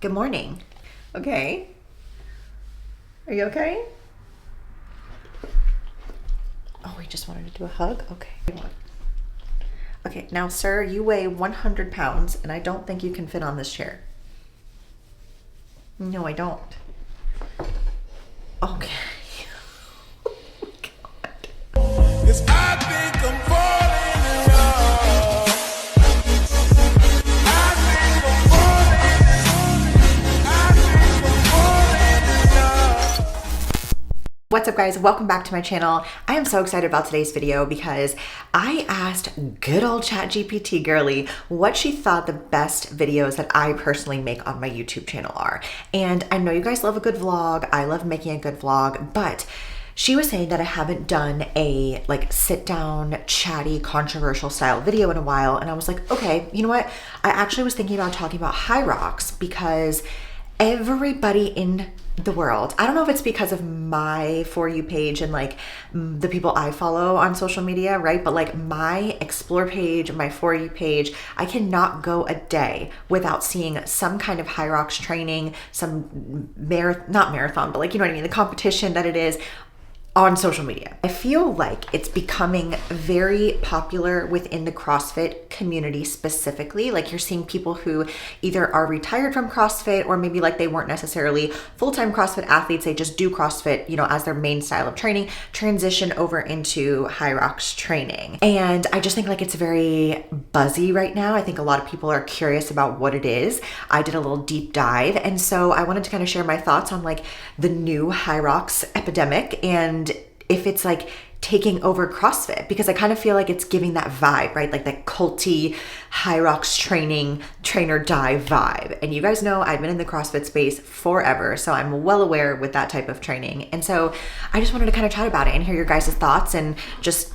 Good morning. Okay. Are you okay? Oh, we just wanted to do a hug? Okay. Okay, now sir, you weigh 100 pounds and I don't think you can fit on this chair. No, I don't. Okay. Yes, I think I'm falling in love. I think I'm falling in love. What's up guys, welcome back to my channel. I am so excited about today's video because I asked good old ChatGPT girly what she thought the best videos that I personally make on my YouTube channel are. And I know you guys love a good vlog, I love making a good vlog, but she was saying that I haven't done a like sit down, chatty, controversial style video in a while. And I was like, okay, you know what? I actually was thinking about talking about HYROX because everybody in the world, I don't know if it's because of my For You page and like the people I follow on social media, right? But like my Explore page, my For You page, I cannot go a day without seeing some kind of HYROX training, some not marathon, but like, you know what I mean? The competition that it is on social media. I feel like it's becoming very popular within the CrossFit community specifically. Like you're seeing people who either are retired from CrossFit or maybe like they weren't necessarily full-time CrossFit athletes, they just do CrossFit, you know, as their main style of training, transition over into HYROX training. And I just think like it's very buzzy right now. I think a lot of people are curious about what it is. I did a little deep dive, and so I wanted to kind of share my thoughts on like the new HYROX epidemic and if it's like taking over CrossFit, because I kind of feel like it's giving that vibe, right? Like that culty HYROX trainer die vibe. And you guys know I've been in the CrossFit space forever, so I'm well aware with that type of training. And so I just wanted to kind of chat about it and hear your guys' thoughts and just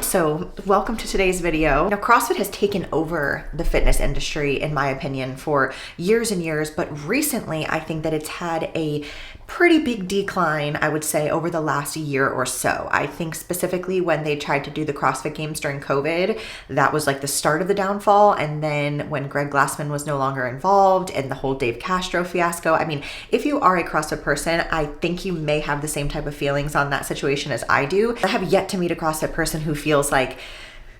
so welcome to today's video. Now, CrossFit has taken over the fitness industry, in my opinion, for years and years, but recently I think that it's had a pretty big decline, I would say, over the last year or so. I think specifically when they tried to do the CrossFit Games during COVID, that was like the start of the downfall. And then when Greg Glassman was no longer involved and the whole Dave Castro fiasco, I mean, if you are a CrossFit person, I think you may have the same type of feelings on that situation as I do. I have yet to meet a CrossFit person who feels like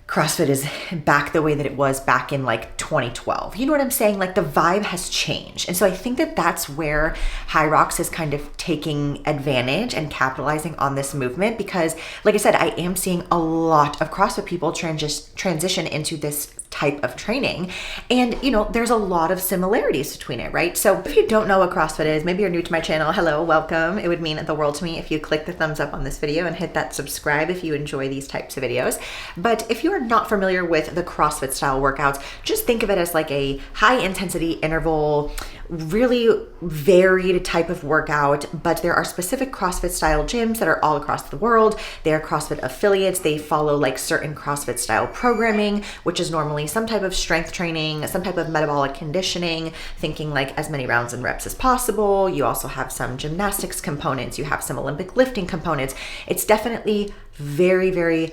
CrossFit is back the way that it was back in like 2012. You know what I'm saying? Like the vibe has changed. And so I think that that's where HYROX is kind of taking advantage and capitalizing on this movement because, like I said, I am seeing a lot of CrossFit people transition into this type of training. And, you know, there's a lot of similarities between it, right? So if you don't know what CrossFit is, maybe you're new to my channel, hello, welcome. It would mean the world to me if you click the thumbs up on this video and hit that subscribe if you enjoy these types of videos. But if you are not familiar with the CrossFit style workouts, just think of it as like a high intensity interval, really varied type of workout, but there are specific CrossFit style gyms that are all across the world. They are CrossFit affiliates. They follow like certain CrossFit style programming, which is normally some type of strength training, some type of metabolic conditioning, thinking like as many rounds and reps as possible. You also have some gymnastics components. You have some Olympic lifting components. It's definitely very, very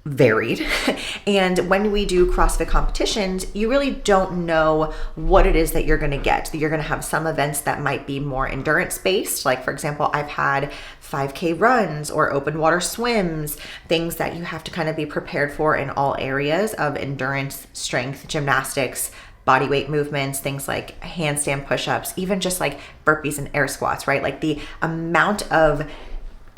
varied. And when we do CrossFit competitions, you really don't know what it is that you're going to get. You're going to have some events that might be more endurance based. Like for example, I've had 5K runs or open water swims, things that you have to kind of be prepared for in all areas of endurance, strength, gymnastics, body weight movements, things like handstand push-ups, even just like burpees and air squats, right? Like the amount of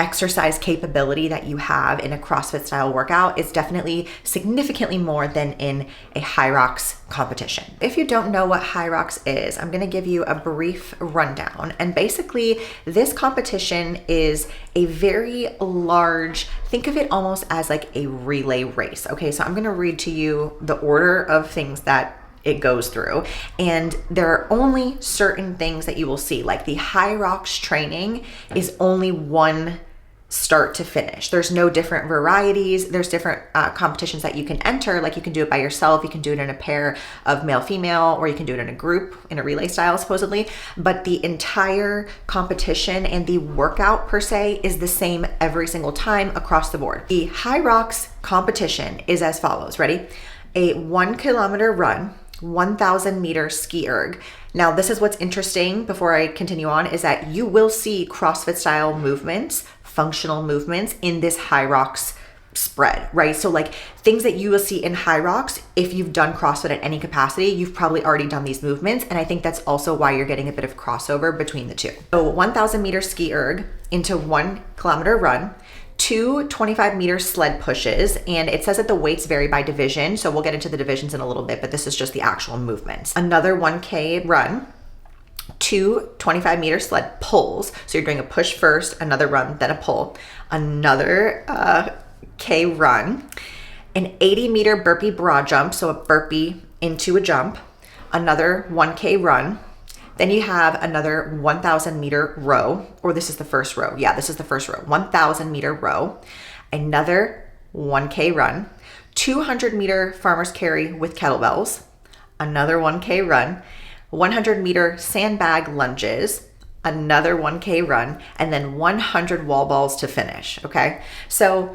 exercise capability that you have in a CrossFit style workout is definitely significantly more than in a HYROX competition. If you don't know what HYROX is, I'm going to give you a brief rundown. And basically this competition is a very large, think of it almost as like a relay race. Okay, so I'm going to read to you the order of things that it goes through, and there are only certain things that you will see. Like the HYROX training is only one start to finish. There's no different varieties. There's different competitions that you can enter. Like you can do it by yourself. You can do it in a pair of male, female, or you can do it in a group in a relay style supposedly. But the entire competition and the workout per se is the same every single time across the board. The HYROX competition is as follows. Ready? A 1 kilometer run 1,000 meter ski erg. Now, this is what's interesting before I continue on, is that you will see CrossFit style movements, functional movements in this HYROX spread, right? So like things that you will see in HYROX, if you've done CrossFit at any capacity, you've probably already done these movements. And I think that's also why you're getting a bit of crossover between the two. So 1,000 meter ski erg into 1 kilometer run, 2 25-meter sled pushes, and it says that the weights vary by division, so we'll get into the divisions in a little bit, but this is just the actual movements. Another 1K run, 2 25-meter sled pulls, so you're doing a push first, another run, then a pull, another K run, an 80-meter burpee broad jump, so a burpee into a jump, another 1K run. Then you have another 1,000 meter row, or this is the first row. Yeah, this is the first row. 1,000 meter row, another 1K run, 200 meter farmer's carry with kettlebells, another 1K run, 100 meter sandbag lunges, another 1K run, and then 100 wall balls to finish. Okay. So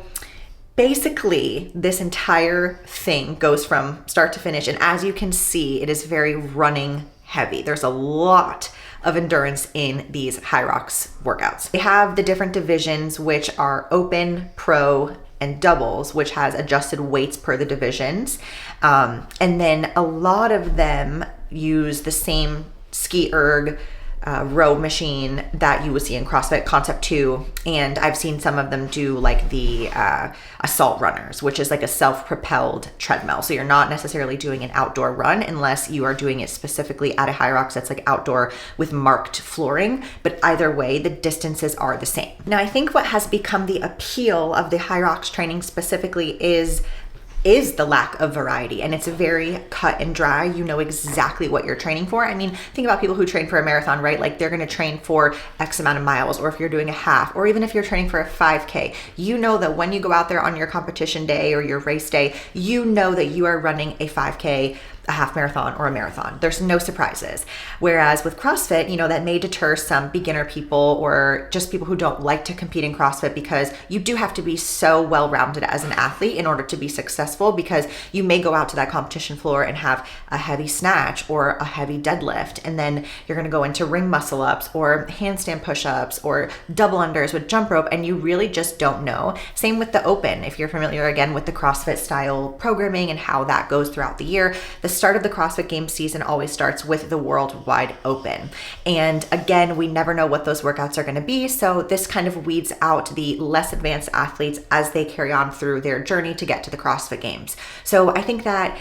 basically, this entire thing goes from start to finish. And as you can see, it is very running heavy. There's a lot of endurance in these HYROX workouts. They have the different divisions, which are open, pro, and doubles, which has adjusted weights per the divisions. And then a lot of them use the same ski erg row machine that you would see in CrossFit Concept 2. And I've seen some of them do like the assault runners, which is like a self-propelled treadmill. So you're not necessarily doing an outdoor run unless you are doing it specifically at a HYROX that's like outdoor with marked flooring. But either way, the distances are the same. Now, I think what has become the appeal of the HYROX training specifically is the lack of variety, and it's very cut and dry. You know exactly what you're training for. I mean, think about people who train for a marathon, right? Like they're going to train for X amount of miles, or if you're doing a half, or even if you're training for a 5K, you know that when you go out there on your competition day or your race day, you know that you are running a 5K, a half marathon, or a marathon. There's no surprises. Whereas with CrossFit, you know, that may deter some beginner people or just people who don't like to compete in CrossFit, because you do have to be so well-rounded as an athlete in order to be successful, because you may go out to that competition floor and have a heavy snatch or a heavy deadlift, and then you're going to go into ring muscle ups or handstand push-ups or double unders with jump rope, and you really just don't know. Same with the open. If you're familiar again with the CrossFit style programming and how that goes throughout the year, the start of the CrossFit Games season always starts with the Worldwide Open. And again, we never know what those workouts are going to be. So this kind of weeds out the less advanced athletes as they carry on through their journey to get to the CrossFit Games. So I think that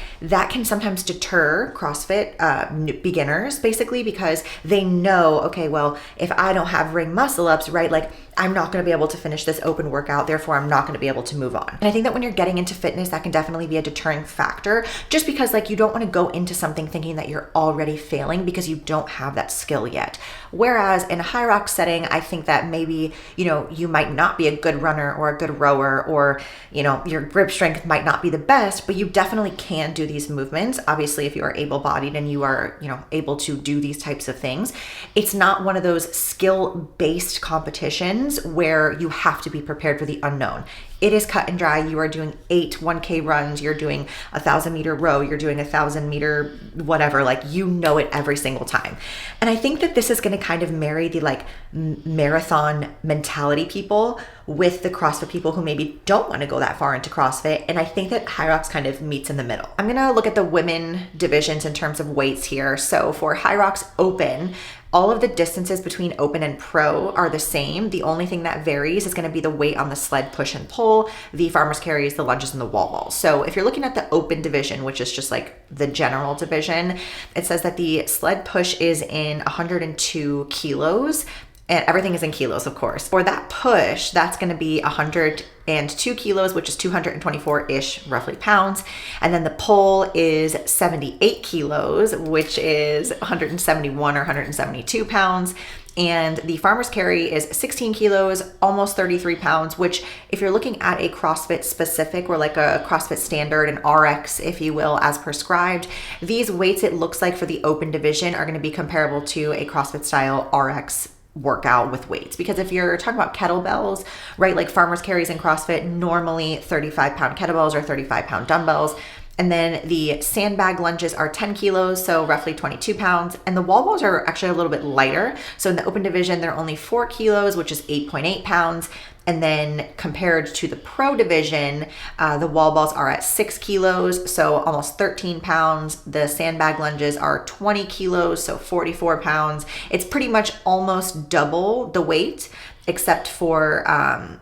can sometimes deter CrossFit beginners, basically, because they know, okay, well, if I don't have ring muscle ups, right, like I'm not going to be able to finish this open workout, therefore I'm not going to be able to move on. And I think that when you're getting into fitness, that can definitely be a deterring factor, just because like you don't want to go into something thinking that you're already failing because you don't have that skill yet. Whereas in a HYROX setting, I think that maybe, you know, you might not be a good runner or a good rower, or, you know, your grip strength might not be the best, but you definitely can do these movements. Obviously, if you are able-bodied and you are, you know, able to do these types of things, it's not one of those skill-based competitions where you have to be prepared for the unknown. It is cut and dry. You are doing 8 1K runs, you're doing 1,000 meter row, you're doing 1,000 meter whatever, like you know it every single time. And I think that this is going to kind of marry the like marathon mentality people with the CrossFit people who maybe don't want to go that far into CrossFit. And I think that HYROX kind of meets in the middle. I'm going to look at the women divisions in terms of weights here. So for HYROX Open, all of the distances between open and pro are the same. The only thing that varies is going to be the weight on the sled push and pull, the farmer's carries, the lunges, and the wall balls. So if you're looking at the open division, which is just like the general division, it says that the sled push is in 102 kilos. And everything is in kilos, of course. For that push, that's going to be 102 kilos, which is 224-ish, roughly pounds. And then the pull is 78 kilos, which is 171 or 172 pounds. And the farmer's carry is 16 kilos, almost 33 pounds, which if you're looking at a CrossFit specific or like a CrossFit standard, an RX, if you will, as prescribed, these weights, it looks like for the open division, are going to be comparable to a CrossFit style RX workout with weights. Because if you're talking about kettlebells, right, like farmer's carries in CrossFit, normally 35-pound kettlebells or 35-pound dumbbells. And then the sandbag lunges are 10 kilos, so roughly 22 pounds. And the wall balls are actually a little bit lighter. So in the open division, they're only 4 kilos, which is 8.8 pounds. And then compared to the pro division, the wall balls are at 6 kilos, so almost 13 pounds. The sandbag lunges are 20 kilos, so 44 pounds. It's pretty much almost double the weight, except for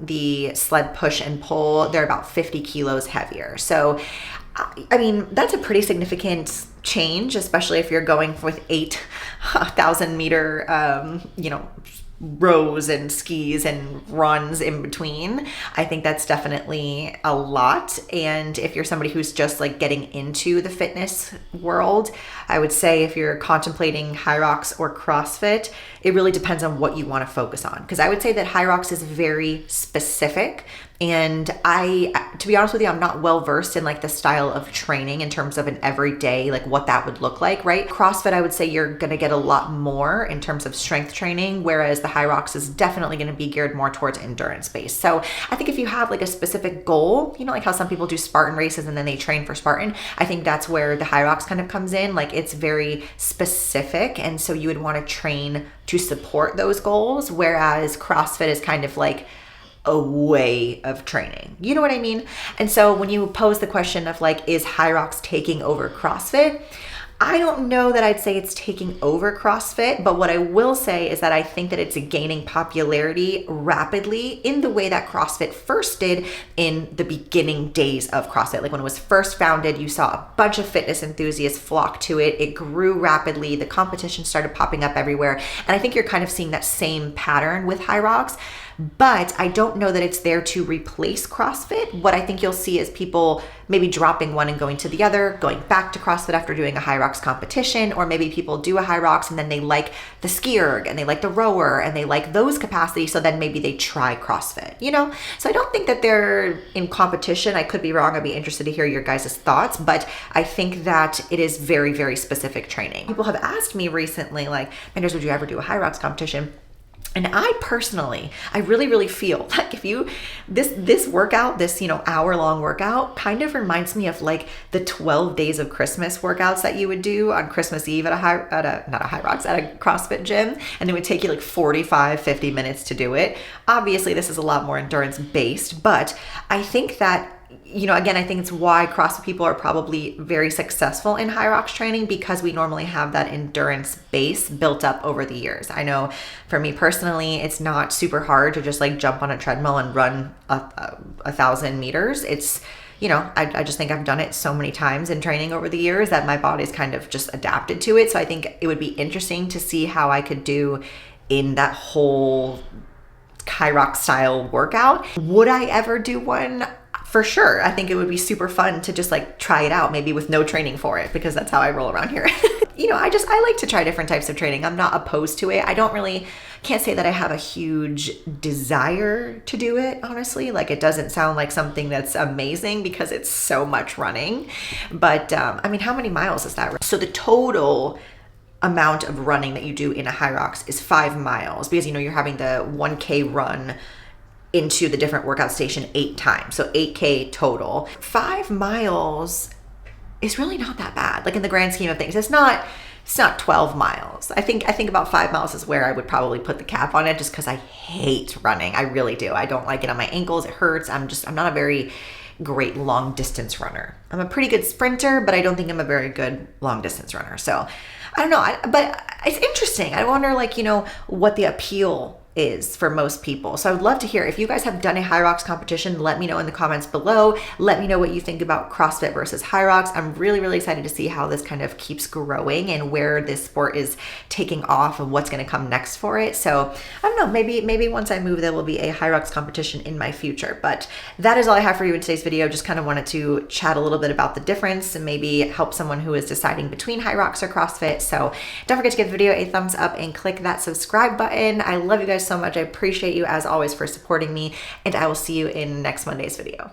the sled push and pull. They're about 50 kilos heavier. So, I mean, that's a pretty significant change, especially if you're going with 8,000 meter, rows and skis and runs in between. I think that's definitely a lot. And if you're somebody who's just like getting into the fitness world, I would say if you're contemplating HYROX or CrossFit, it really depends on what you want to focus on. Because I would say that HYROX is very specific. And to be honest with you, I'm not well versed in like the style of training in terms of an everyday, like what that would look like, right? CrossFit, I would say you're going to get a lot more in terms of strength training, whereas the HYROX is definitely going to be geared more towards endurance based. So I think if you have like a specific goal, like how some people do Spartan races and then they train for Spartan, I think that's where the HYROX kind of comes in. Like it's very specific. And so you would want to train to support those goals. Whereas CrossFit is kind of like a way of training. You know what I mean? And so when you pose the question of like, is HYROX taking over CrossFit? I don't know that I'd say it's taking over CrossFit, but what I will say is that I think that it's gaining popularity rapidly in the way that CrossFit first did in the beginning days of CrossFit. Like when it was first founded, you saw a bunch of fitness enthusiasts flock to it. It grew rapidly. The competition started popping up everywhere. And I think you're kind of seeing that same pattern with HYROX. But I don't know that it's there to replace CrossFit. What I think you'll see is people maybe dropping one and going to the other, going back to CrossFit after doing a HYROX competition, or maybe people do a HYROX and then they like the ski erg and they like the rower and they like those capacities, so then maybe they try CrossFit, So I don't think that they're in competition. I could be wrong. I'd be interested to hear your guys' thoughts, but I think that it is very, very specific training. People have asked me recently, like, Manders, would you ever do a HYROX competition? And I personally, I really, really feel like if you, this workout, this, hour-long workout kind of reminds me of like the 12 days of Christmas workouts that you would do on Christmas Eve at a CrossFit gym. And it would take you like 45, 50 minutes to do it. Obviously, this is a lot more endurance based, but I think that again, I think it's why CrossFit people are probably very successful in HYROX training, because we normally have that endurance base built up over the years. I know for me personally, it's not super hard to just like jump on a treadmill and run 1,000 meters. It's, I just think I've done it so many times in training over the years that my body's kind of just adapted to it. So I think it would be interesting to see how I could do in that whole HYROX style workout. Would I ever do one? For sure. I think it would be super fun to just like try it out, maybe with no training for it, because that's how I roll around here. I like to try different types of training. I'm not opposed to it. Can't say that I have a huge desire to do it, honestly. Like it doesn't sound like something that's amazing because it's so much running. But how many miles is that? So the total amount of running that you do in a HYROX is 5 miles, because you're having the 1K run into the different workout station 8 times. So 8K total. 5 miles is really not that bad. Like in the grand scheme of things, it's not 12 miles. I think about 5 miles is where I would probably put the cap on it, just because I hate running. I really do. I don't like it on my ankles. It hurts. I'm not a very great long distance runner. I'm a pretty good sprinter, but I don't think I'm a very good long distance runner. So I don't know. But it's interesting. I wonder what the appeal is for most people. So I would love to hear if you guys have done a HYROX competition. Let me know in the comments below. Let me know what you think about CrossFit versus HYROX. I'm really, really excited to see how this kind of keeps growing and where this sport is taking off and what's going to come next for it. So I don't know, maybe once I move, there will be a HYROX competition in my future. But that is all I have for you in today's video. Just kind of wanted to chat a little bit about the difference and maybe help someone who is deciding between HYROX or CrossFit. So don't forget to give the video a thumbs up and click that subscribe button. I love you guys so much. I appreciate you as always for supporting me, and I will see you in next Monday's video.